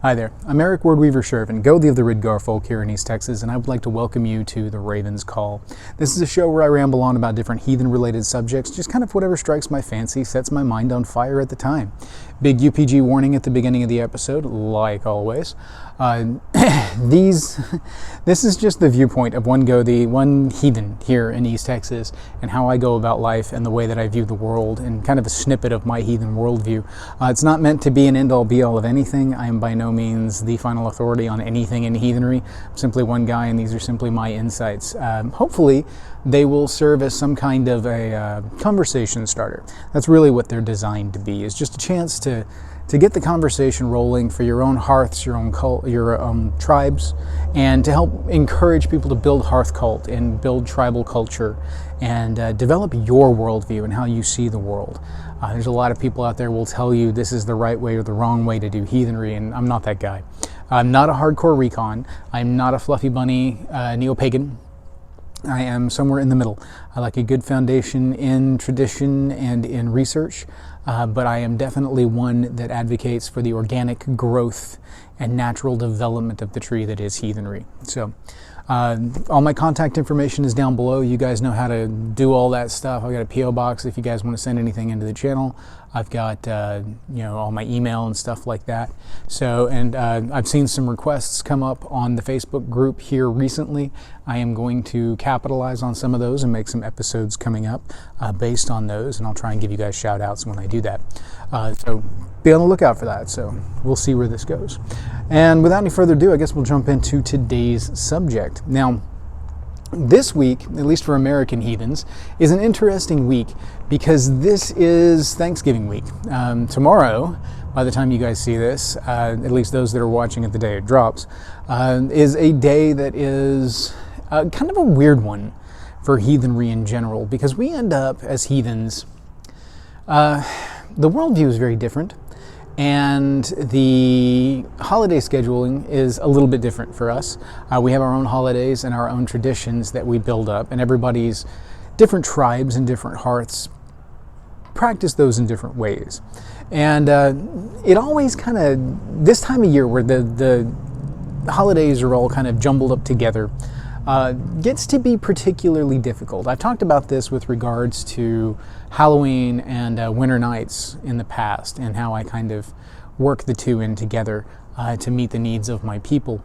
Hi there, I'm Eric Wordweaver Sjerven, Goathie of the Ridgar folk here in East Texas, and I would like to welcome you to The Raven's Call. This is a show where I ramble on about different heathen-related subjects, just kind of whatever strikes my fancy, sets my mind on fire at the time. Big UPG warning at the beginning of the episode, like always. This is just the viewpoint of one Goathie, one heathen here in East Texas, and how I go about life and the way that I view the world, and kind of a snippet of my heathen worldview. It's not meant to be an end-all be-all of anything. I am by no means the final authority on anything in heathenry. I'm simply one guy, and these are simply my insights. Hopefully, they will serve as some kind of a conversation starter. That's really what they're designed to be, is just a chance to get the conversation rolling for your own hearths, your own tribes, and to help encourage people to build hearth cult and build tribal culture and develop your worldview and how you see the world. There's a lot of people out there who will tell you this is the right way or the wrong way to do heathenry, and I'm not that guy. I'm not a hardcore recon. I'm not a fluffy bunny neo-pagan. I am somewhere in the middle. I like a good foundation in tradition and in research, but I am definitely one that advocates for the organic growth and natural development of the tree that is heathenry. So all my contact information is down below. You guys know how to do all that stuff. I've got a P.O. box if you guys want to send anything into the channel. I've got all my email and stuff like that. So, and I've seen some requests come up on the Facebook group here recently. I am going to capitalize on some of those and make some episodes coming up based on those, and I'll try and give you guys shout outs when I do that. So be on the lookout for that. So we'll see where this goes. And without any further ado, I guess we'll jump into today's subject. Now, this week, at least for American heathens, is an interesting week because this is Thanksgiving week. Tomorrow, by the time you guys see this, at least those that are watching it the day it drops, is a day that is kind of a weird one for heathenry in general, because we end up as heathens, the worldview is very different, and the holiday scheduling is a little bit different for us. We have our own holidays and our own traditions that we build up, and everybody's different tribes and different hearths practice those in different ways. And it always kind of, this time of year where the holidays are all kind of jumbled up together, gets to be particularly difficult. I've talked about this with regards to Halloween and Winter Nights in the past, and how I kind of work the two in together to meet the needs of my people.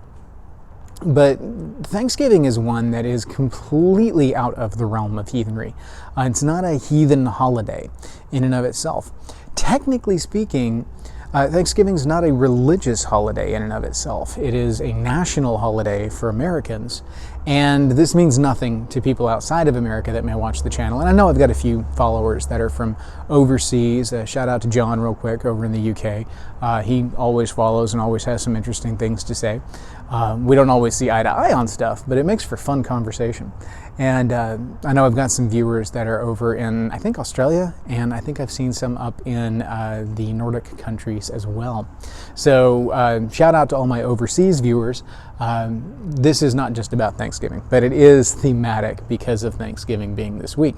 But Thanksgiving is one that is completely out of the realm of heathenry. It's not a heathen holiday in and of itself. Technically speaking, Thanksgiving is not a religious holiday in and of itself. It is a national holiday for Americans, and this means nothing to people outside of America that may watch the channel. And I know I've got a few followers that are from overseas. Shout out to John real quick over in the UK. He always follows and always has some interesting things to say. We don't always see eye to eye on stuff, but it makes for fun conversation. And I know I've got some viewers that are over in, I think, Australia, and I think I've seen some up in the Nordic countries as well. So shout out to all my overseas viewers. This is not just about Thanksgiving, but it is thematic because of Thanksgiving being this week.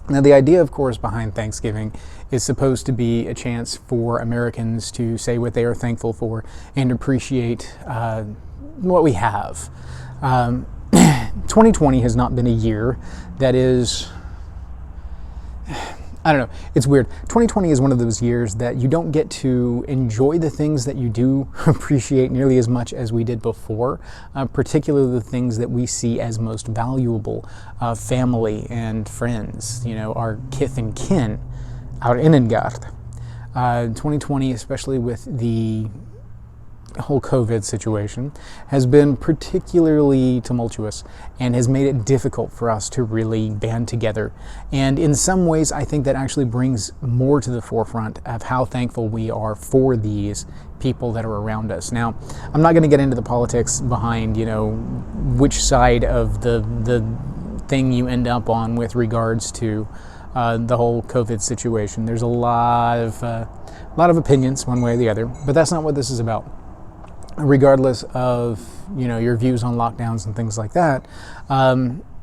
Now, the idea, of course, behind Thanksgiving is supposed to be a chance for Americans to say what they are thankful for and appreciate what we have. 2020 has not been a year that is, I don't know, it's weird. 2020 is one of those years that you don't get to enjoy the things that you do appreciate nearly as much as we did before, particularly the things that we see as most valuable, family and friends, our kith and kin, our innengard. 2020, especially with the whole COVID situation, has been particularly tumultuous and has made it difficult for us to really band together. And in some ways, I think that actually brings more to the forefront of how thankful we are for these people that are around us. Now, I'm not going to get into the politics behind, which side of the thing you end up on with regards to the whole COVID situation. There's a lot of opinions one way or the other, but that's not what this is about. Regardless of your views on lockdowns and things like that,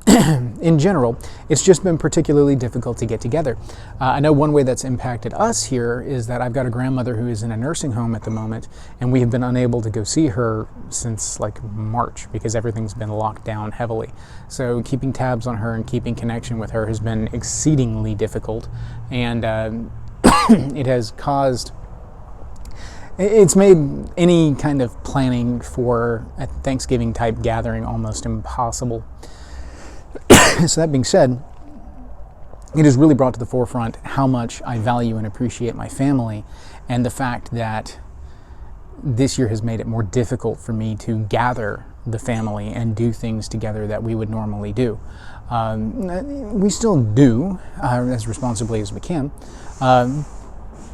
in general, it's just been particularly difficult to get together. I know one way that's impacted us here is that I've got a grandmother who is in a nursing home at the moment, and we have been unable to go see her since like March because everything's been locked down heavily. So keeping tabs on her and keeping connection with her has been exceedingly difficult, and it has caused... It's made any kind of planning for a Thanksgiving type gathering almost impossible. So that being said, it has really brought to the forefront how much I value and appreciate my family, and the fact that this year has made it more difficult for me to gather the family and do things together that we would normally do. We still do as responsibly as we can.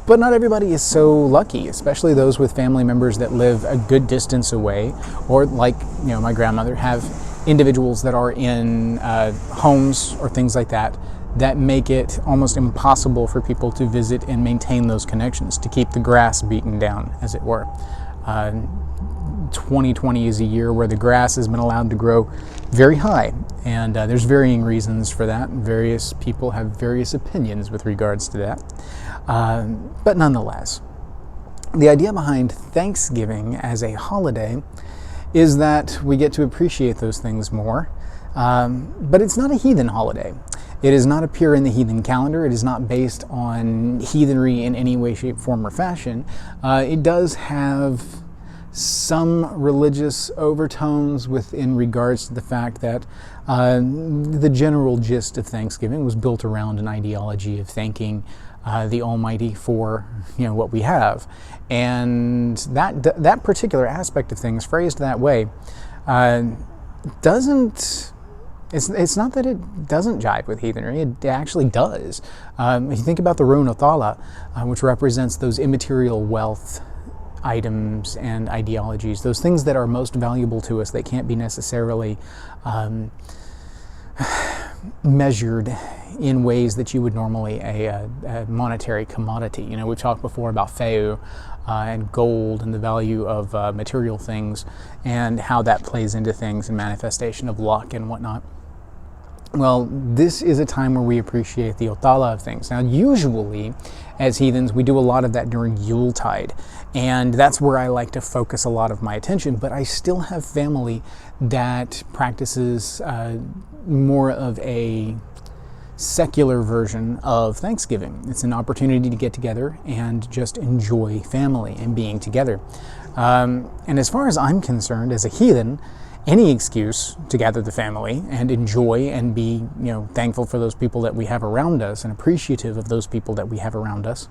But not everybody is so lucky, especially those with family members that live a good distance away, or like, my grandmother, have individuals that are in homes or things like that make it almost impossible for people to visit and maintain those connections, to keep the grass beaten down, as it were. 2020 is a year where the grass has been allowed to grow very high, and there's varying reasons for that. Various people have various opinions with regards to that. But nonetheless, the idea behind Thanksgiving as a holiday is that we get to appreciate those things more. But it's not a heathen holiday. It does not appear in the heathen calendar. It is not based on heathenry in any way, shape, form, or fashion. It does have some religious overtones in regards to the fact that the general gist of Thanksgiving was built around an ideology of thanking the Almighty for what we have, and that particular aspect of things, phrased that way, doesn't. It's not that it doesn't jive with heathenry. It actually does. If you think about the rune Othala, which represents those immaterial wealth items and ideologies, those things that are most valuable to us that can't be necessarily measured in ways that you would normally a monetary commodity. We've talked before about Feu and gold and the value of material things and how that plays into things and manifestation of luck and whatnot. Well, this is a time where we appreciate the Othala of things. Now, usually, as heathens, we do a lot of that during Yuletide, and that's where I like to focus a lot of my attention, but I still have family that practices more of a secular version of Thanksgiving. It's an opportunity to get together and just enjoy family and being together. And as far as I'm concerned, as a heathen, any excuse to gather the family and enjoy and be, thankful for those people that we have around us and appreciative of those people that we have around us,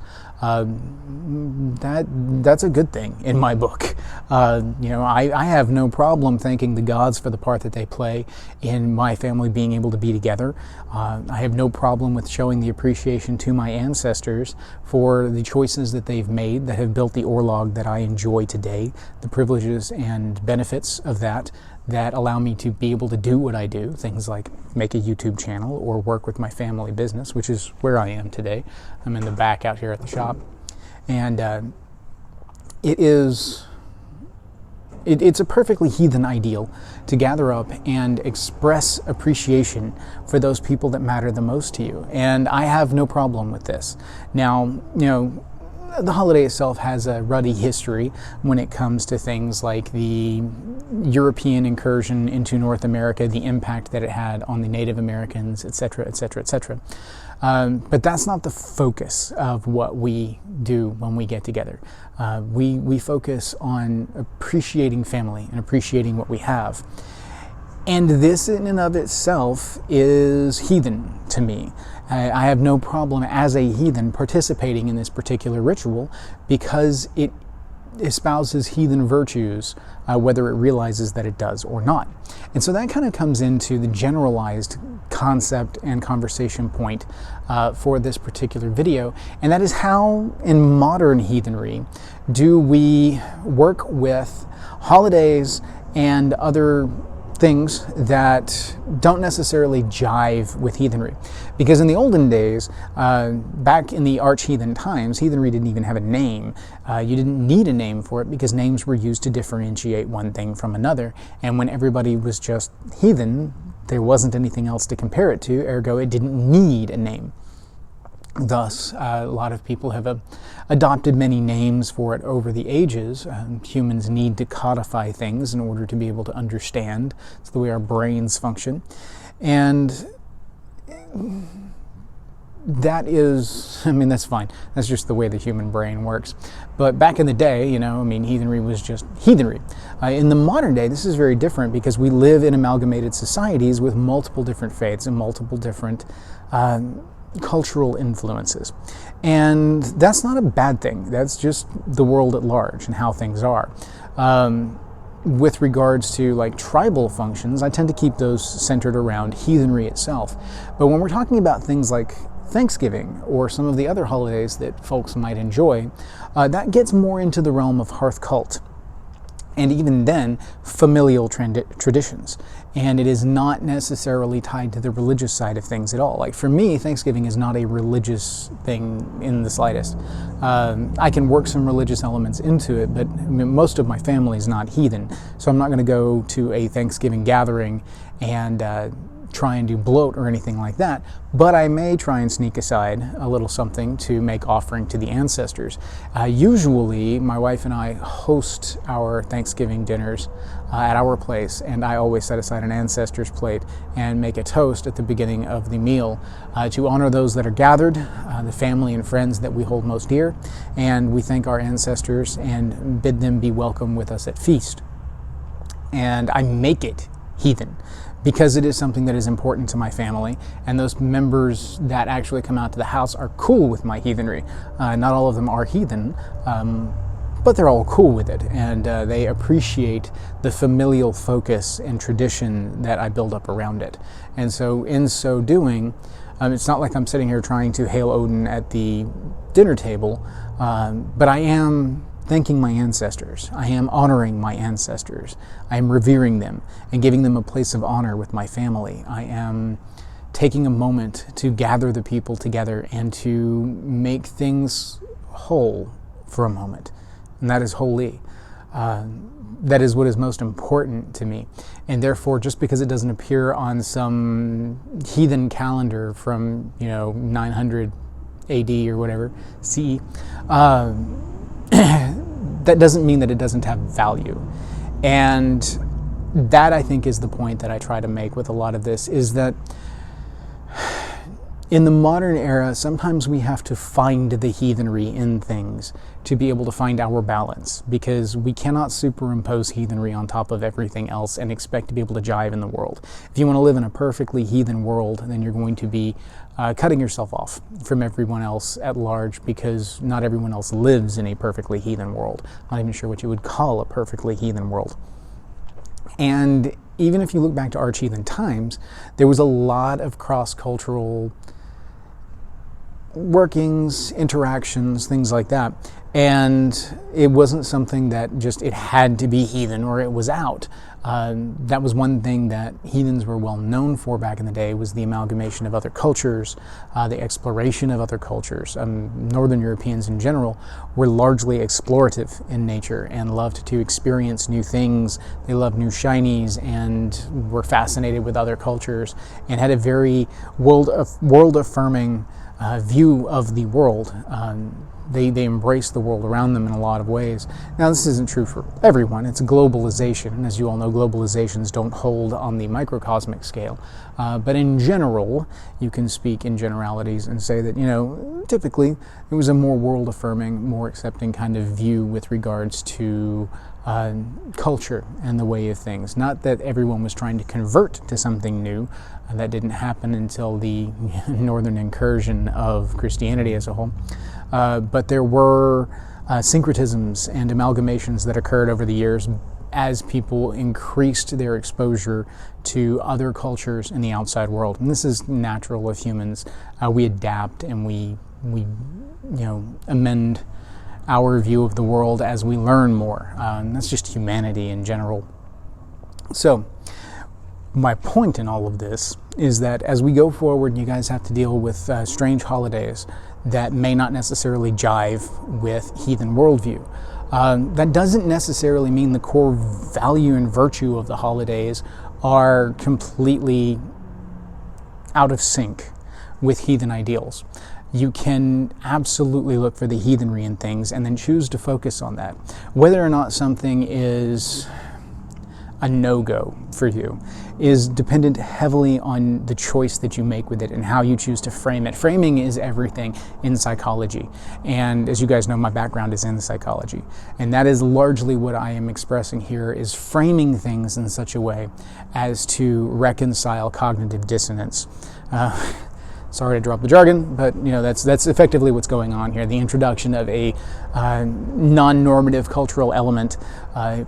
that's a good thing in my book. I have no problem thanking the gods for the part that they play in my family being able to be together. I have no problem with showing the appreciation to my ancestors for the choices that they've made that have built the Orlog that I enjoy today, the privileges and benefits of that allow me to be able to do what I do, things like make a YouTube channel or work with my family business, which is where I am today. I'm in the back out here at the shop. And it's a perfectly heathen ideal to gather up and express appreciation for those people that matter the most to you. And I have no problem with this. Now, the holiday itself has a ruddy history when it comes to things like the European incursion into North America, the impact that it had on the Native Americans, etc., etc., etc. But that's not the focus of what we do when we get together. We focus on appreciating family and appreciating what we have. And this in and of itself is heathen to me. I have no problem as a heathen participating in this particular ritual because it espouses heathen virtues, whether it realizes that it does or not. And so that kind of comes into the generalized concept and conversation point for this particular video, and that is how in modern heathenry do we work with holidays and other things that don't necessarily jive with heathenry. Because in the olden days, back in the arch-heathen times, heathenry didn't even have a name. You didn't need a name for it because names were used to differentiate one thing from another. And when everybody was just heathen, There wasn't anything else to compare it to, ergo it didn't need a name. Thus, a lot of people have adopted many names for it over the ages. Humans need to codify things in order to be able to understand. It's the way our brains function. And that is, I mean, that's fine. That's just the way the human brain works. But back in the day, heathenry was just heathenry. In the modern day, this is very different because we live in amalgamated societies with multiple different faiths and multiple different cultural influences. And that's not a bad thing. That's just the world at large and how things are. With regards to like tribal functions, I tend to keep those centered around heathenry itself. But when we're talking about things like Thanksgiving or some of the other holidays that folks might enjoy, that gets more into the realm of hearth cult. And even then, familial traditions. And it is not necessarily tied to the religious side of things at all. Like for me, Thanksgiving is not a religious thing in the slightest. I can work some religious elements into it, but most of my family is not heathen. So I'm not going to go to a Thanksgiving gathering and try and do bloat or anything like that, but I may try and sneak aside a little something to make offering to the ancestors. Usually, my wife and I host our Thanksgiving dinners at our place, and I always set aside an ancestor's plate and make a toast at the beginning of the meal to honor those that are gathered, the family and friends that we hold most dear, and we thank our ancestors and bid them be welcome with us at feast. And I make it heathen, because it is something that is important to my family, and those members that actually come out to the house are cool with my heathenry. Not all of them are heathen, but they're all cool with it, and they appreciate the familial focus and tradition that I build up around it. And so in so doing, it's not like I'm sitting here trying to hail Odin at the dinner table, but I am thanking my ancestors. I am honoring my ancestors. I am revering them and giving them a place of honor with my family. I am taking a moment to gather the people together and to make things whole for a moment. And that is holy. That is what is most important to me. And therefore, just because it doesn't appear on some heathen calendar from, 900 AD or whatever, CE, that doesn't mean that it doesn't have value. And that, I think, is the point that I try to make with a lot of this, is that in the modern era, sometimes we have to find the heathenry in things to be able to find our balance, because we cannot superimpose heathenry on top of everything else and expect to be able to jive in the world. If you want to live in a perfectly heathen world, then you're going to be cutting yourself off from everyone else at large, because not everyone else lives in a perfectly heathen world. Not even sure what you would call a perfectly heathen world. And even if you look back to arch-heathen times, there was a lot of cross-cultural workings, interactions, things like that. And it wasn't something that just it had to be heathen or it was out. That was one thing that heathens were well known for back in the day, was the amalgamation of other cultures, the exploration of other cultures. Northern Europeans in general were largely explorative in nature and loved to experience new things. They loved new shinies and were fascinated with other cultures and had a very world-affirming view of the world. They embrace the world around them in a lot of ways. Now, this isn't true for everyone. It's globalization, and as you all know, globalizations don't hold on the microcosmic scale. But in general, you can speak in generalities and say that, typically it was a more world-affirming, more accepting kind of view with regards to culture and the way of things. Not that everyone was trying to convert to something new. That didn't happen until the northern incursion of Christianity as a whole. But there were syncretisms and amalgamations that occurred over the years as people increased their exposure to other cultures in the outside world. And this is natural of humans. We adapt and we amend our view of the world as we learn more. And that's just humanity in general. So, my point in all of this is that as we go forward, you guys have to deal with strange holidays that may not necessarily jive with heathen worldview. That doesn't necessarily mean the core value and virtue of the holidays are completely out of sync with heathen ideals. You can absolutely look for the heathenry in things and then choose to focus on that. Whether or not something is a no-go for you is dependent heavily on the choice that you make with it and how you choose to frame it. Framing is everything in psychology. And as you guys know, my background is in psychology. And that is largely what I am expressing here, is framing things in such a way as to reconcile cognitive dissonance. Sorry to drop the jargon, but that's effectively what's going on here. The introduction of a non-normative cultural element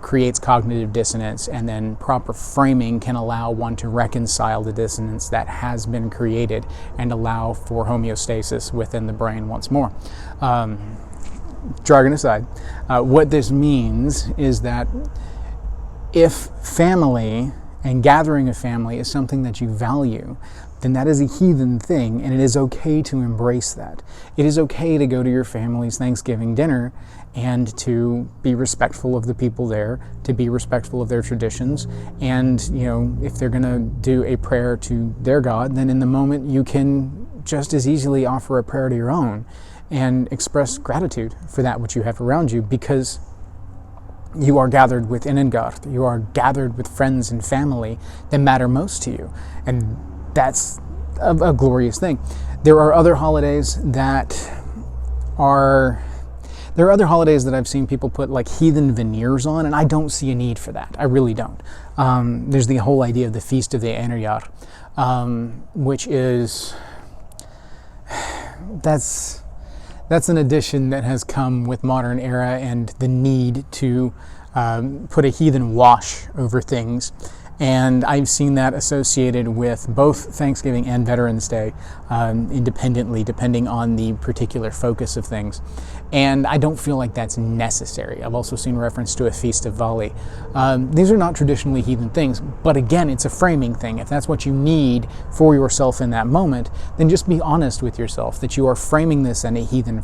creates cognitive dissonance, and then proper framing can allow one to reconcile the dissonance that has been created and allow for homeostasis within the brain once more. Jargon aside, what this means is that if family and gathering a family is something that you value, then that is a heathen thing, and it is okay to embrace that. It is okay to go to your family's Thanksgiving dinner and to be respectful of the people there, to be respectful of their traditions, and if they're going to do a prayer to their God, then in the moment you can just as easily offer a prayer to your own and express gratitude for that which you have around you, because you are gathered with Innengard. You are gathered with friends and family that matter most to you. And that's a glorious thing. There are other holidays that I've seen people put like heathen veneers on, and I don't see a need for that. I really don't. There's the whole idea of the Feast of the Einherjar, which is, that's an addition that has come with modern era and the need to put a heathen wash over things. And I've seen that associated with both Thanksgiving and Veterans Day, independently, depending on the particular focus of things. And I don't feel like that's necessary. I've also seen reference to a Feast of Vali. These are not traditionally heathen things, but again, it's a framing thing. If that's what you need for yourself in that moment, then just be honest with yourself that you are framing this in a heathen,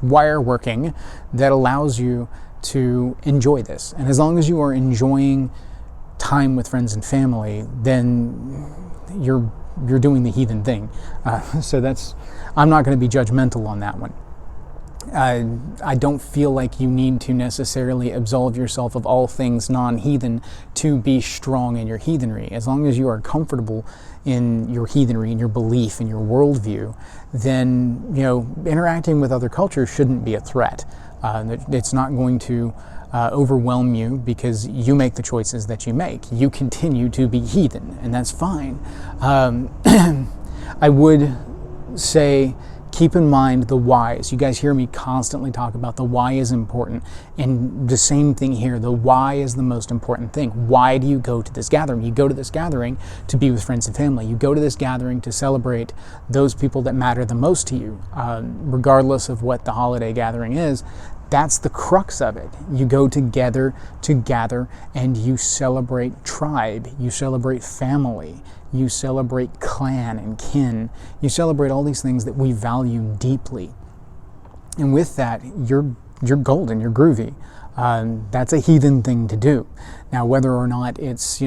wire working that allows you to enjoy this. And as long as you are enjoying time with friends and family, then you're doing the heathen thing. So I'm not going to be judgmental on that one. I don't feel like you need to necessarily absolve yourself of all things non-heathen to be strong in your heathenry. As long as you are comfortable in your heathenry, in your belief, in your worldview, then interacting with other cultures shouldn't be a threat. It's not going to overwhelm you because you make the choices that you make. You continue to be heathen, and that's fine. I would say keep in mind the whys. You guys hear me constantly talk about the why is important. And the same thing here, the why is the most important thing. Why do you go to this gathering? You go to this gathering to be with friends and family. You go to this gathering to celebrate those people that matter the most to you, regardless of what the holiday gathering is. That's the crux of it. You go together to gather, and you celebrate tribe. You celebrate family. You celebrate clan and kin. You celebrate all these things that we value deeply. And with that, you're golden, you're groovy. That's a heathen thing to do. Now, whether or not it's,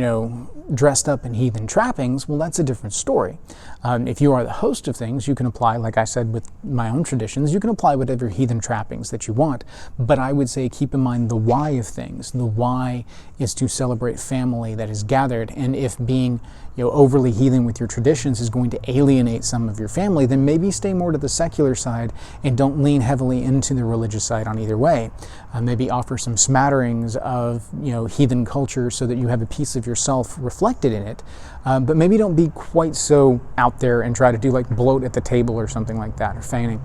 dressed up in heathen trappings, well, that's a different story. If you are the host of things, you can apply, like I said, with my own traditions, you can apply whatever heathen trappings that you want. But I would say keep in mind the why of things. The why is to celebrate family that is gathered. And if being overly heathen with your traditions is going to alienate some of your family, then maybe stay more to the secular side and don't lean heavily into the religious side on either way. Maybe offer some smatterings of heathen culture so that you have a piece of yourself reflected in it. But maybe don't be quite so out there and try to do like bloat at the table or something like that, or feigning.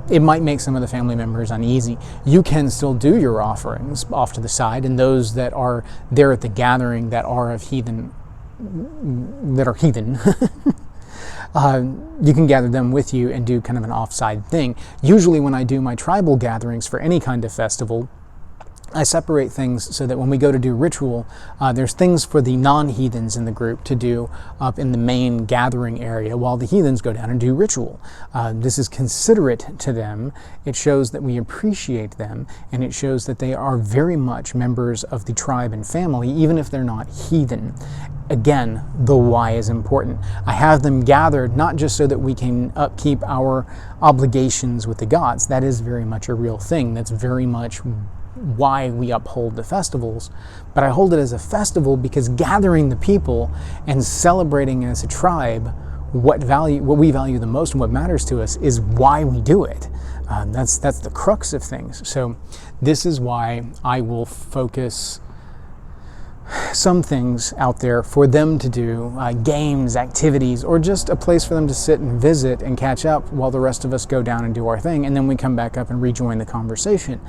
It might make some of the family members uneasy. You can still do your offerings off to the side, and those that are there at the gathering that are heathen, you can gather them with you and do kind of an offside thing. Usually when I do my tribal gatherings for any kind of festival, I separate things so that when we go to do ritual, there's things for the non-heathens in the group to do up in the main gathering area while the heathens go down and do ritual. This is considerate to them. It shows that we appreciate them, and it shows that they are very much members of the tribe and family, even if they're not heathen. Again, the why is important. I have them gathered not just so that we can upkeep our obligations with the gods. That is very much a real thing. That's very much why we uphold the festivals, but I hold it as a festival because gathering the people and celebrating as a tribe what we value the most and what matters to us is why we do it. That's the crux of things. So this is why I will focus some things out there for them to do, games, activities, or just a place for them to sit and visit and catch up while the rest of us go down and do our thing, and then we come back up and rejoin the conversation.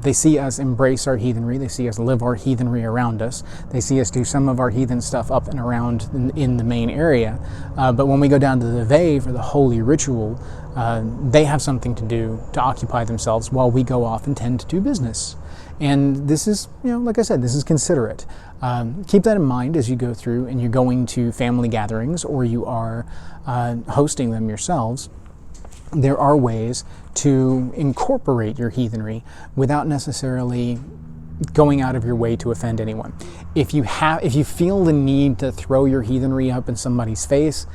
They see us embrace our heathenry, they see us live our heathenry around us, they see us do some of our heathen stuff up and around in the main area, but when we go down to the Vey for the holy ritual, they have something to do to occupy themselves while we go off and tend to do business. And this is, like I said, this is considerate. Keep that in mind as you go through and you're going to family gatherings or you are hosting them yourselves. There are ways to incorporate your heathenry without necessarily going out of your way to offend anyone. If you feel the need to throw your heathenry up in somebody's face,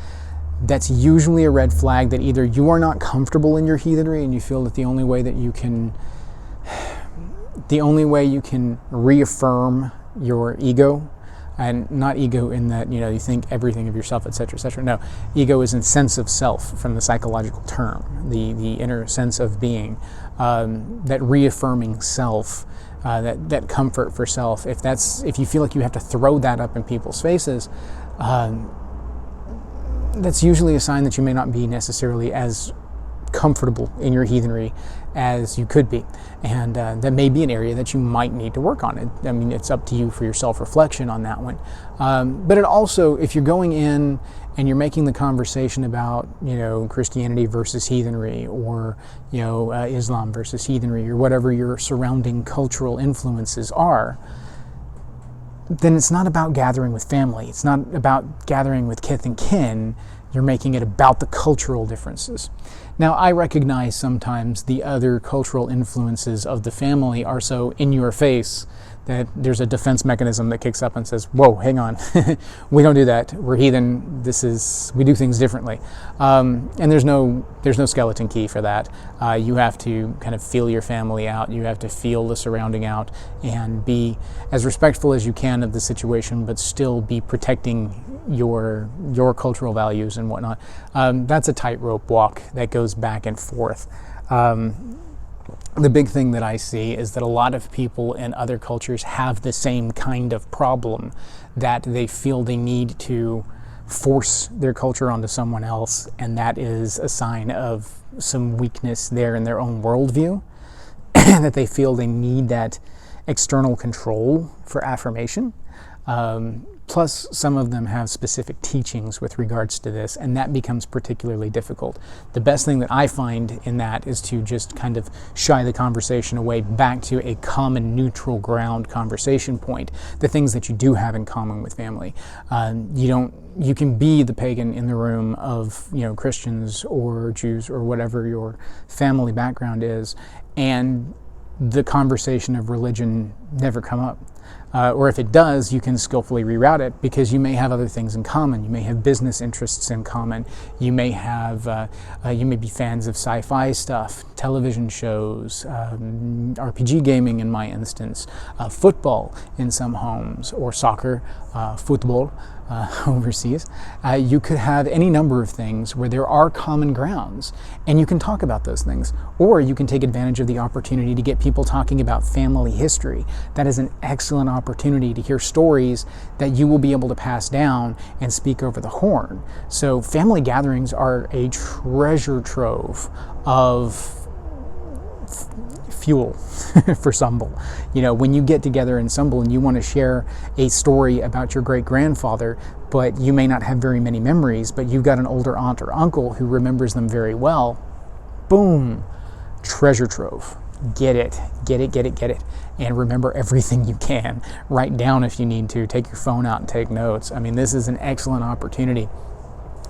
that's usually a red flag that either you are not comfortable in your heathenry and you feel that the only way you can reaffirm your ego, and not ego in that you think everything of yourself, etc., etc. No, ego is in sense of self from the psychological term, the inner sense of being, that reaffirming self, that comfort for self. If you feel like you have to throw that up in people's faces, that's usually a sign that you may not be necessarily as comfortable in your heathenry as you could be, and that may be an area that you might need to work on. I mean, it's up to you for your self-reflection on that one. But it also, if you're going in and you're making the conversation about Christianity versus heathenry, or Islam versus heathenry, or whatever your surrounding cultural influences are, then it's not about gathering with family. It's not about gathering with kith and kin. You're making it about the cultural differences. Now, I recognize sometimes the other cultural influences of the family are so in your face that there's a defense mechanism that kicks up and says, whoa, hang on, we don't do that. We're heathen. We do things differently. And there's no skeleton key for that. You have to kind of feel your family out. You have to feel the surrounding out and be as respectful as you can of the situation, but still be protecting your cultural values and whatnot. That's a tightrope walk that goes back and forth. The big thing that I see is that a lot of people in other cultures have the same kind of problem, that they feel they need to force their culture onto someone else, and that is a sign of some weakness there in their own worldview, that they feel they need that external control for affirmation. Plus, some of them have specific teachings with regards to this, and that becomes particularly difficult. The best thing that I find in that is to just kind of shy the conversation away back to a common neutral ground conversation point, the things that you do have in common with family. You can be the pagan in the room of Christians or Jews or whatever your family background is, and the conversation of religion never come up. Or if it does, you can skillfully reroute it because you may have other things in common. You may have business interests in common. You may be fans of sci-fi stuff, television shows, RPG gaming in my instance, football in some homes, or soccer, football overseas. You could have any number of things where there are common grounds, and you can talk about those things. Or you can take advantage of the opportunity to get people talking about family history. That is an excellent opportunity to hear stories that you will be able to pass down and speak over the horn. So family gatherings are a treasure trove of fuel for Sumble. When you get together in Sumble and you want to share a story about your great-grandfather, but you may not have very many memories, but you've got an older aunt or uncle who remembers them very well, boom, treasure trove. get it, and remember everything you can. Write down if you need to. Take your phone out and take notes. I mean, this is an excellent opportunity.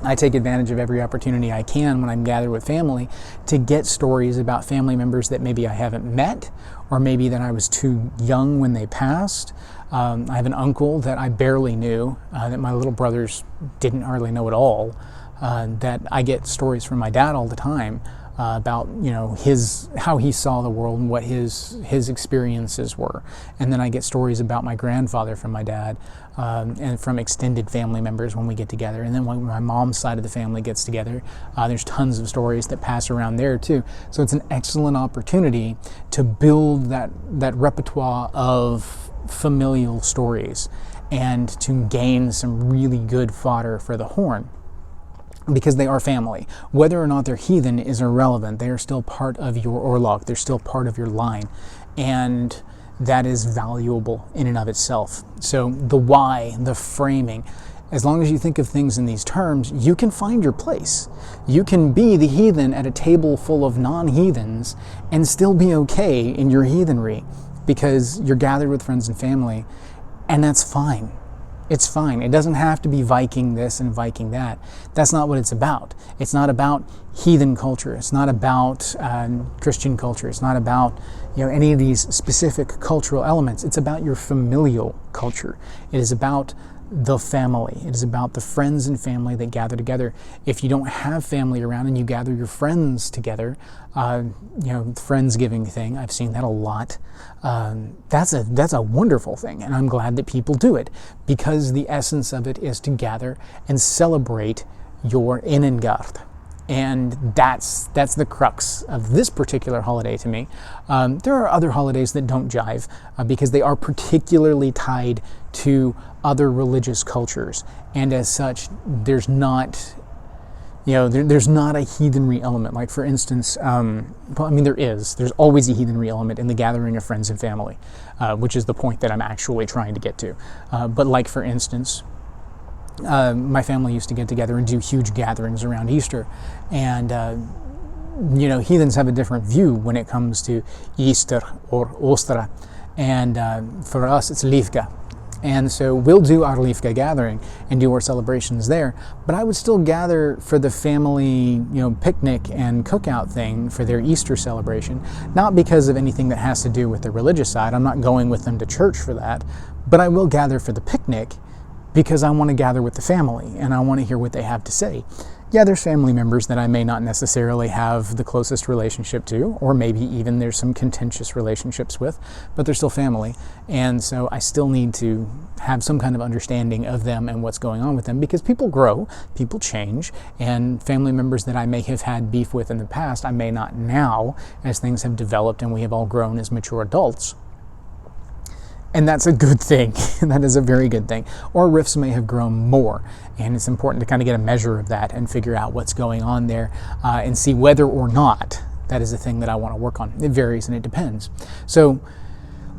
I take advantage of every opportunity I can when I'm gathered with family to get stories about family members that maybe I haven't met, or maybe that I was too young when they passed. I have an uncle that I barely knew, that my little brothers didn't hardly know at all, that I get stories from my dad all the time about, how he saw the world and what his experiences were. And then I get stories about my grandfather from my dad, and from extended family members when we get together. And then when my mom's side of the family gets together, there's tons of stories that pass around there too. So it's an excellent opportunity to build that repertoire of familial stories and to gain some really good fodder for the horn. Because they are family. Whether or not they're heathen is irrelevant. They are still part of your orlog. They're still part of your line. And that is valuable in and of itself. So the why, the framing, as long as you think of things in these terms, you can find your place. You can be the heathen at a table full of non-heathens and still be okay in your heathenry because you're gathered with friends and family, and that's fine. It's fine. It doesn't have to be Viking this and Viking that. That's not what it's about. It's not about heathen culture. It's not about Christian culture. It's not about any of these specific cultural elements. It's about your familial culture. It is about the family. It is about the friends and family that gather together. If you don't have family around and you gather your friends together, Friendsgiving thing, I've seen that a lot. That's a wonderful thing, and I'm glad that people do it, because the essence of it is to gather and celebrate your innengard. And that's the crux of this particular holiday to me. There are other holidays that don't jive because they are particularly tied to other religious cultures, and as such, there's not there's not a heathenry element. Like, for instance, there's always a heathenry element in the gathering of friends and family, which is the point that I'm actually trying to get to. But like, for instance, my family used to get together and do huge gatherings around Easter, and heathens have a different view when it comes to Easter or Ostra, and for us it's Livka. And so we'll do our Livka gathering and do our celebrations there, but I would still gather for the family, picnic and cookout thing for their Easter celebration, not because of anything that has to do with the religious side. I'm not going with them to church for that, but I will gather for the picnic because I want to gather with the family and I want to hear what they have to say. Yeah, there's family members that I may not necessarily have the closest relationship to, or maybe even there's some contentious relationships with, but they're still family. And so I still need to have some kind of understanding of them and what's going on with them, because people grow, people change, and family members that I may have had beef with in the past, I may not now, as things have developed and we have all grown as mature adults. And that's a good thing. That is a very good thing. Or rifts may have grown more, and it's important to kind of get a measure of that and figure out what's going on there, and see whether or not that is a thing that I want to work on. It varies and it depends. So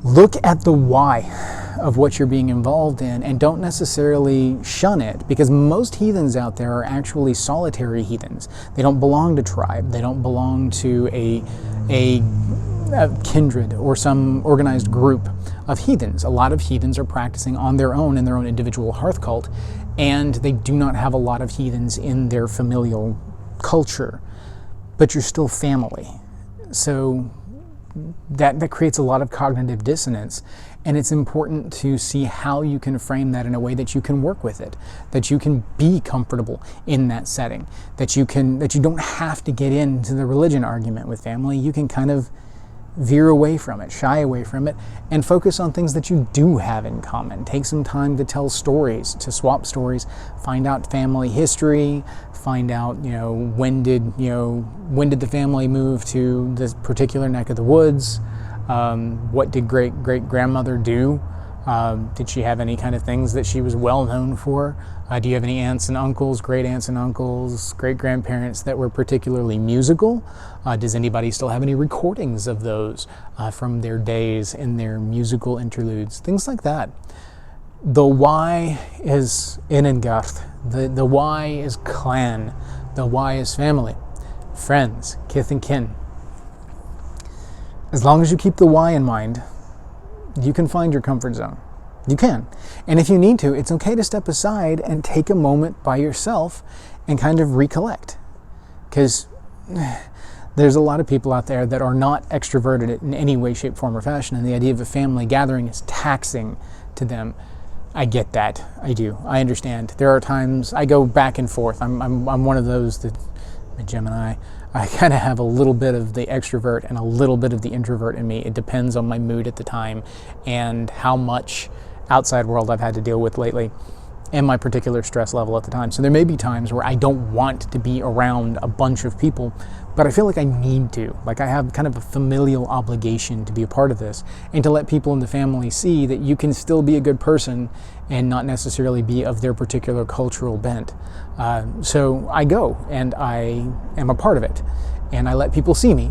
look at the why of what you're being involved in, and don't necessarily shun it, because most heathens out there are actually solitary heathens. They don't belong to tribe. They don't belong to a kindred or some organized group of heathens. A lot of heathens are practicing on their own in their own individual hearth cult, and they do not have a lot of heathens in their familial culture, but you're still family. So that creates a lot of cognitive dissonance, and it's important to see how you can frame that in a way that you can work with it, that you can be comfortable in that setting, that you don't have to get into the religion argument with family. You can kind of veer away from it, shy away from it, and focus on things that you do have in common. Take some time to tell stories, to swap stories, find out family history, find out, when did the family move to this particular neck of the woods? What did great-great-grandmother do? Did she have any kind of things that she was well known for? Do you have any aunts and uncles, great aunts and uncles, great grandparents that were particularly musical? Does anybody still have any recordings of those from their days in their musical interludes? Things like that. The why is innengarth. The why is clan. The why is family, friends, kith and kin. As long as you keep the why in mind, you can find your comfort zone. You can. And if you need to, it's okay to step aside and take a moment by yourself and kind of recollect. Because there's a lot of people out there that are not extroverted in any way, shape, form, or fashion, and the idea of a family gathering is taxing to them. I get that. I do. I understand. There are times I go back and forth. I'm one of those that, a Gemini, I kind of have a little bit of the extrovert and a little bit of the introvert in me. It depends on my mood at the time and how much outside world I've had to deal with lately and my particular stress level at the time. So there may be times where I don't want to be around a bunch of people, but I feel like I need to. Like I have kind of a familial obligation to be a part of this and to let people in the family see that you can still be a good person and not necessarily be of their particular cultural bent. So I go and I am a part of it and I let people see me.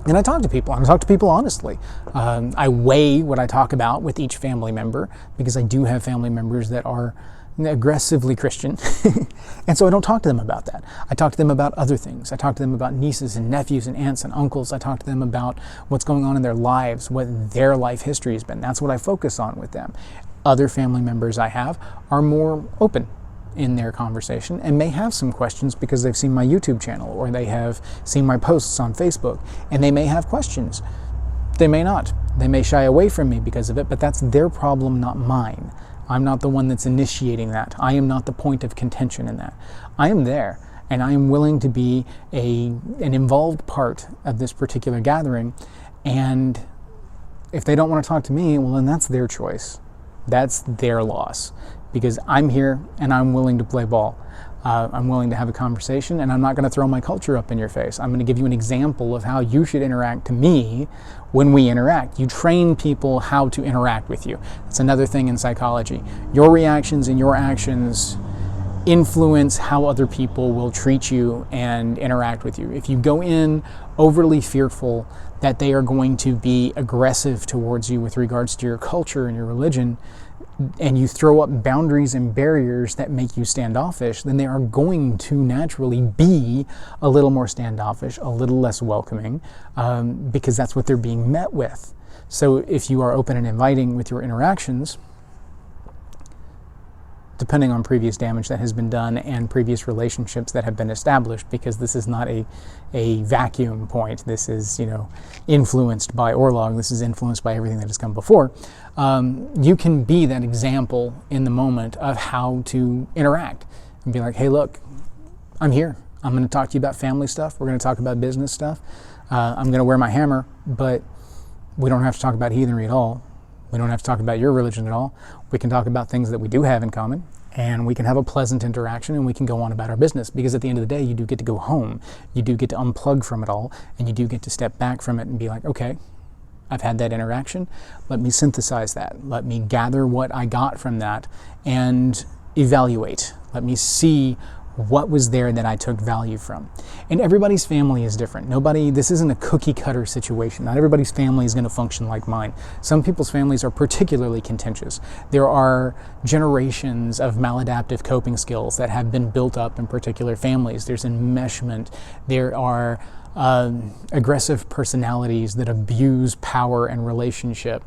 And I talk to people. I talk to people honestly. I weigh what I talk about with each family member because I do have family members that are aggressively Christian. And so I don't talk to them about that. I talk to them about other things. I talk to them about nieces and nephews and aunts and uncles. I talk to them about what's going on in their lives, what their life history has been. That's what I focus on with them. Other family members I have are more open in their conversation and may have some questions because they've seen my YouTube channel or they have seen my posts on Facebook and they may have questions. They may not. They may shy away from me because of it, but that's their problem, not mine. I'm not the one that's initiating that. I am not the point of contention in that. I am there and I am willing to be an involved part of this particular gathering, and if they don't want to talk to me, well then that's their choice. That's their loss. Because I'm here and I'm willing to play ball. I'm willing to have a conversation, and I'm not going to throw my culture up in your face. I'm going to give you an example of how you should interact to me when we interact. You train people how to interact with you. That's another thing in psychology. Your reactions and your actions influence how other people will treat you and interact with you. If you go in overly fearful that they are going to be aggressive towards you with regards to your culture and your religion, and you throw up boundaries and barriers that make you standoffish, then they are going to naturally be a little more standoffish, a little less welcoming, because that's what they're being met with. So if you are open and inviting with your interactions, depending on previous damage that has been done and previous relationships that have been established, because this is not a vacuum point. This is, influenced by Orlog. This is influenced by everything that has come before. You can be that example in the moment of how to interact and be like, hey, look, I'm here. I'm going to talk to you about family stuff. We're going to talk about business stuff. I'm going to wear my hammer, but we don't have to talk about heathenry at all. We don't have to talk about your religion at all. We can talk about things that we do have in common, and we can have a pleasant interaction, and we can go on about our business, because at the end of the day, you do get to go home. You do get to unplug from it all, and you do get to step back from it and be like, okay, I've had that interaction. Let me synthesize that. Let me gather what I got from that and evaluate. Let me see what was there that I took value from. And everybody's family is different. This isn't a cookie cutter situation. Not everybody's family is going to function like mine. Some people's families are particularly contentious. There are generations of maladaptive coping skills that have been built up in particular families. There's enmeshment. There are aggressive personalities that abuse power and relationship.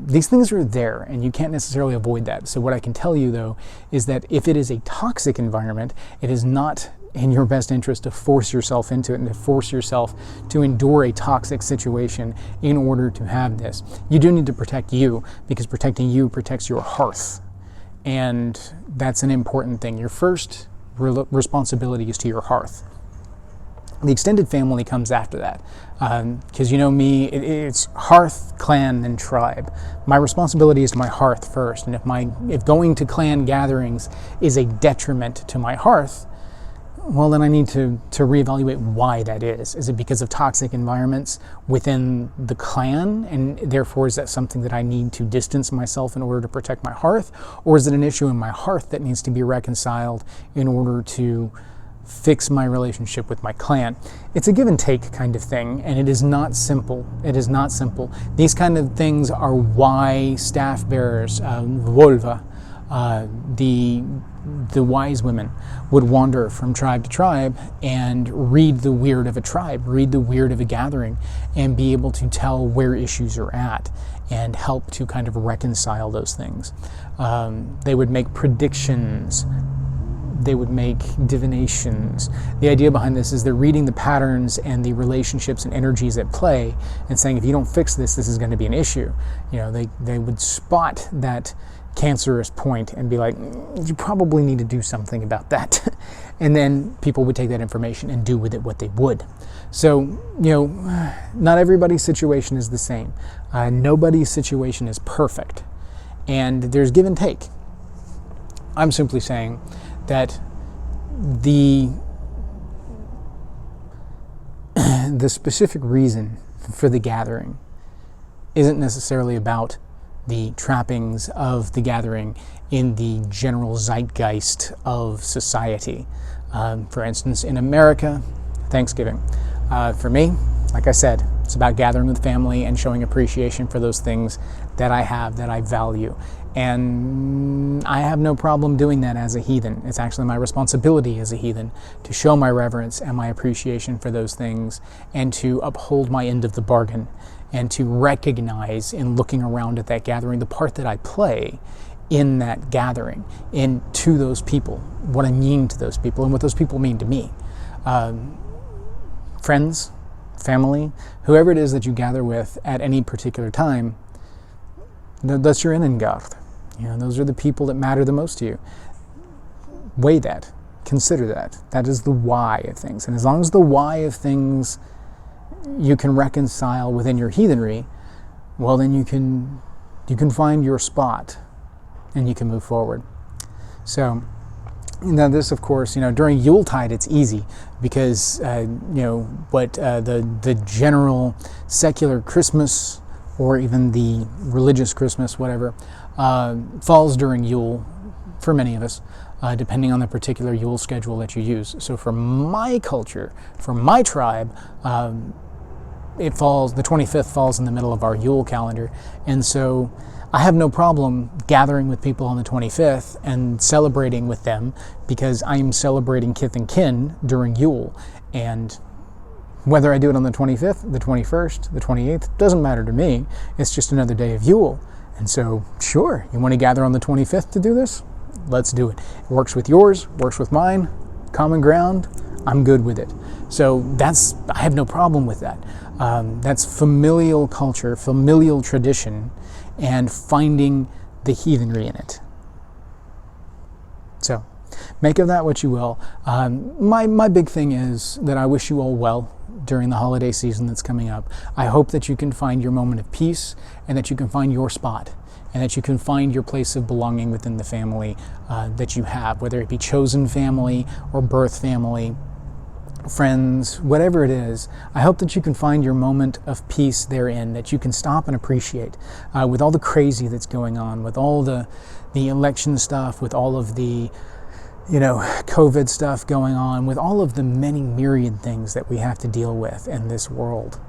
These things are there, and you can't necessarily avoid that. So what I can tell you, though, is that if it is a toxic environment, it is not in your best interest to force yourself into it and to force yourself to endure a toxic situation in order to have this. You do need to protect you, because protecting you protects your hearth. And that's an important thing. Your first responsibility is to your hearth. The extended family comes after that, because me, it's hearth, clan, and tribe. My responsibility is to my hearth first, and if going to clan gatherings is a detriment to my hearth, well, then I need to reevaluate why that is. Is it because of toxic environments within the clan, and therefore is that something that I need to distance myself in order to protect my hearth, or is it an issue in my hearth that needs to be reconciled in order to fix my relationship with my clan? It's a give and take kind of thing, and it is not simple. It is not simple. These kind of things are why staff bearers, Volva, The wise women would wander from tribe to tribe and read the weird of a tribe, read the weird of a gathering, and be able to tell where issues are at and help to kind of reconcile those things. They would make predictions. They would make divinations. The idea behind this is they're reading the patterns and the relationships and energies at play and saying, if you don't fix this, this is going to be an issue. They would spot that cancerous point and be like, you probably need to do something about that. And then people would take that information and do with it what they would. So, not everybody's situation is the same. Nobody's situation is perfect. And there's give and take. I'm simply saying that the specific reason for the gathering isn't necessarily about the trappings of the gathering in the general zeitgeist of society. For instance, in America, Thanksgiving. For me, like I said, it's about gathering with family and showing appreciation for those things that I have, that I value. And I have no problem doing that as a heathen. It's actually my responsibility as a heathen to show my reverence and my appreciation for those things and to uphold my end of the bargain and to recognize in looking around at that gathering the part that I play in that gathering and to those people, what I mean to those people and what those people mean to me. Friends, family, whoever it is that you gather with at any particular time, that's your innengard. Those are the people that matter the most to you. Weigh that. Consider that. That is the why of things. And as long as the why of things you can reconcile within your heathenry, well, then you can find your spot and you can move forward. So, now this, of course, during Yuletide it's easy because, the general secular Christmas or even the religious Christmas, whatever, falls during Yule for many of us, depending on the particular Yule schedule that you use. So for my culture, for my tribe, the 25th falls in the middle of our Yule calendar. And so I have no problem gathering with people on the 25th and celebrating with them because I'm celebrating kith and kin during Yule. And whether I do it on the 25th, the 21st, the 28th, doesn't matter to me. It's just another day of Yule. And so, sure, you want to gather on the 25th to do this? Let's do it. It works with yours, works with mine, common ground, I'm good with it. So I have no problem with that. That's familial culture, familial tradition, and finding the heathenry in it. So, make of that what you will. My big thing is that I wish you all well during the holiday season that's coming up. I hope that you can find your moment of peace and that you can find your spot and that you can find your place of belonging within the family that you have, whether it be chosen family or birth family, friends, whatever it is. I hope that you can find your moment of peace therein, that you can stop and appreciate with all the crazy that's going on, with all the election stuff, with all of the COVID stuff going on, with all of the many myriad things that we have to deal with in this world.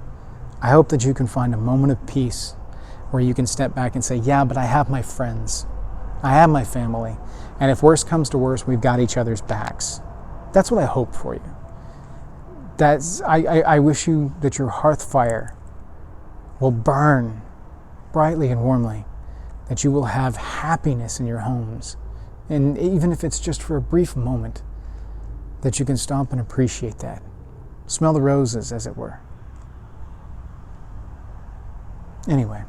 I hope that you can find a moment of peace where you can step back and say, yeah, but I have my friends. I have my family. And if worse comes to worse, we've got each other's backs. That's what I hope for you. I wish you that your hearth fire will burn brightly and warmly, that you will have happiness in your homes. And even if it's just for a brief moment, that you can stop and appreciate that. Smell the roses, as it were. Anyway,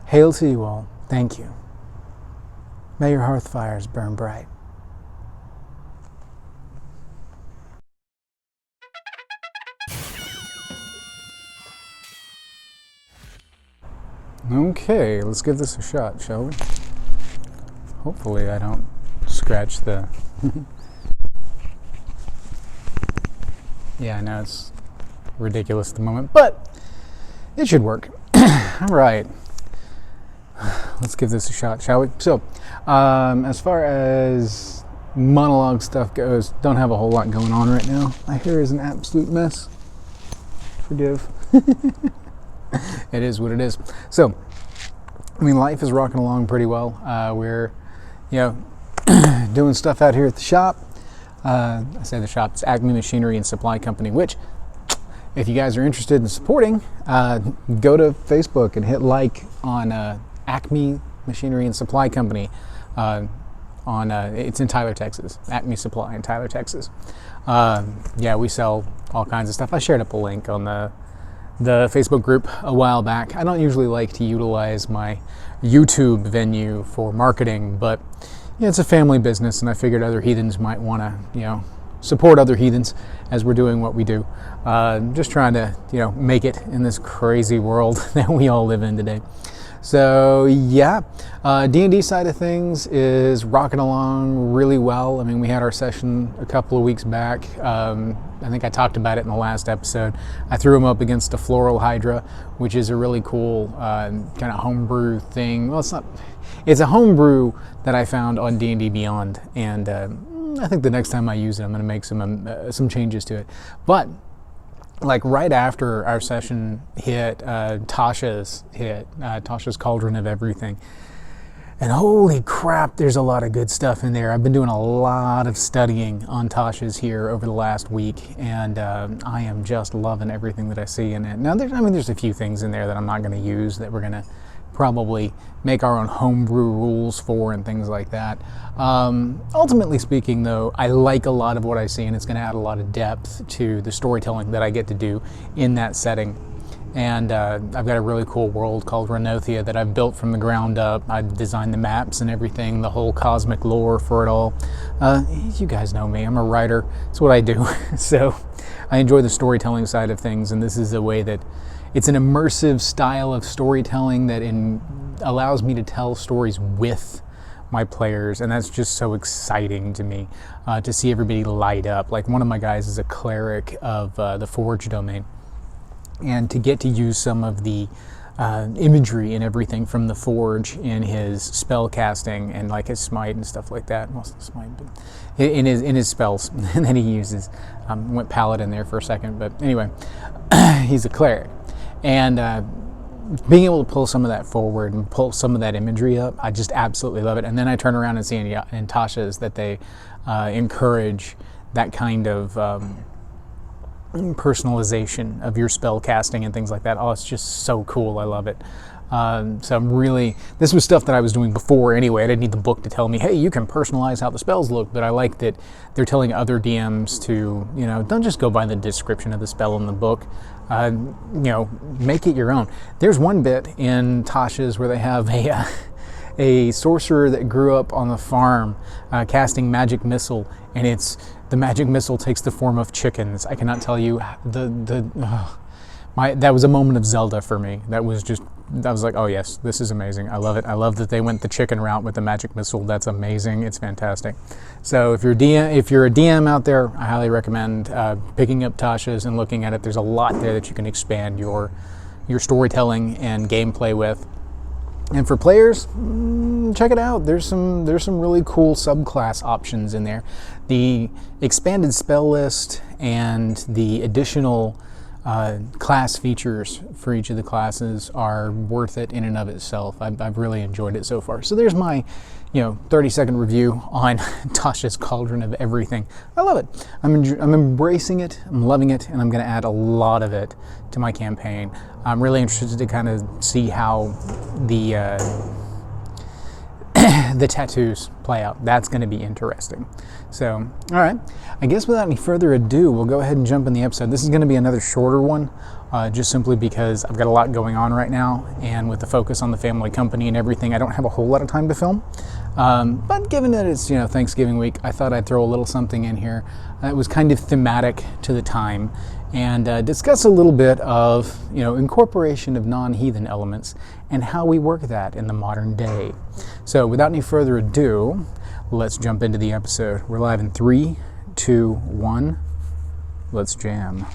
hail to you all. Thank you. May your hearth fires burn bright. Okay, let's give this a shot, shall we? Hopefully I don't scratch the... Yeah, I know it's ridiculous at the moment, but it should work. All right. Let's give this a shot, shall we? So, as far as monologue stuff goes, don't have a whole lot going on right now. My hair is an absolute mess. Forgive. It is what it is. So, life is rocking along pretty well. We're, doing stuff out here at the shop. I say the shop, it's Acme Machinery and Supply Company, which, if you guys are interested in supporting, go to Facebook and hit like on Acme Machinery and Supply Company. It's in Tyler, Texas. Acme Supply in Tyler, Texas. We sell all kinds of stuff. I shared up a link on the Facebook group a while back. I don't usually like to utilize my YouTube venue for marketing, but it's a family business, and I figured other heathens might want to, support other heathens as we're doing what we do. Just trying to, make it in this crazy world that we all live in today. So D&D side of things is rocking along really well. I mean, we had our session a couple of weeks back. I think I talked about it in the last episode. I threw him up against a floral hydra, which is a really cool kind of homebrew thing. Well, it's a homebrew that I found on D&D Beyond, and I think the next time I use it, I'm going to make some changes to it. But like right after our session hit, Tasha's Cauldron of Everything. And holy crap, there's a lot of good stuff in there. I've been doing a lot of studying on Tasha's here over the last week, and I am just loving everything that I see in it. Now, there's a few things in there that I'm not going to use, that we're going to probably make our own homebrew rules for and things like that. Ultimately speaking, though, I like a lot of what I see, and it's going to add a lot of depth to the storytelling that I get to do in that setting. And I've got a really cool world called Renothia that I've built from the ground up. I designed the maps and everything, the whole cosmic lore for it all. You guys know me, I'm a writer. It's what I do. So I enjoy the storytelling side of things, and this is a way that it's an immersive style of storytelling that allows me to tell stories with my players, and that's just so exciting to me, to see everybody light up. Like, one of my guys is a cleric of the Forge domain, and to get to use some of the imagery and everything from the Forge in his spell casting and like his smite and stuff like that. Well, smite, but in his spells that he uses. Went paladin there for a second, but anyway, he's a cleric. And being able to pull some of that forward and pull some of that imagery up, I just absolutely love it. And then I turn around and see in Tasha's that they encourage that kind of personalization of your spell casting and things like that. Oh, it's just so cool. I love it. So this was stuff that I was doing before anyway. I didn't need the book to tell me, hey, you can personalize how the spells look, but I like that they're telling other DMs to, don't just go by the description of the spell in the book. Make it your own. There's one bit in Tasha's where they have a sorcerer that grew up on the farm casting magic missile, and the magic missile takes the form of chickens. I cannot tell you that was a moment of Zelda for me. That was like, oh yes, this is amazing. I love it. I love that they went the chicken route with the magic missile. That's amazing. It's fantastic. So if you're a DM out there, I highly recommend picking up Tasha's and looking at it. There's a lot there that you can expand your storytelling and gameplay with. And for players, check it out. There's some really cool subclass options in there. The expanded spell list and the additional class features for each of the classes are worth it in and of itself. I've really enjoyed it so far. So there's my 30-second review on Tasha's Cauldron of Everything. I love it. I'm embracing it. I'm loving it, and I'm going to add a lot of it to my campaign. I'm really interested to kind of see how the tattoos play out. That's going to be interesting. So, all right. I guess without any further ado, we'll go ahead and jump in the episode. This is going to be another shorter one, just simply because I've got a lot going on right now, and with the focus on the family company and everything, I don't have a whole lot of time to film. But given that it's Thanksgiving week, I thought I'd throw a little something in here that was kind of thematic to the time, and discuss a little bit of incorporation of non-heathen elements and how we work that in the modern day. So without any further ado, let's jump into the episode. We're live in 3, 2, 1. Let's jam.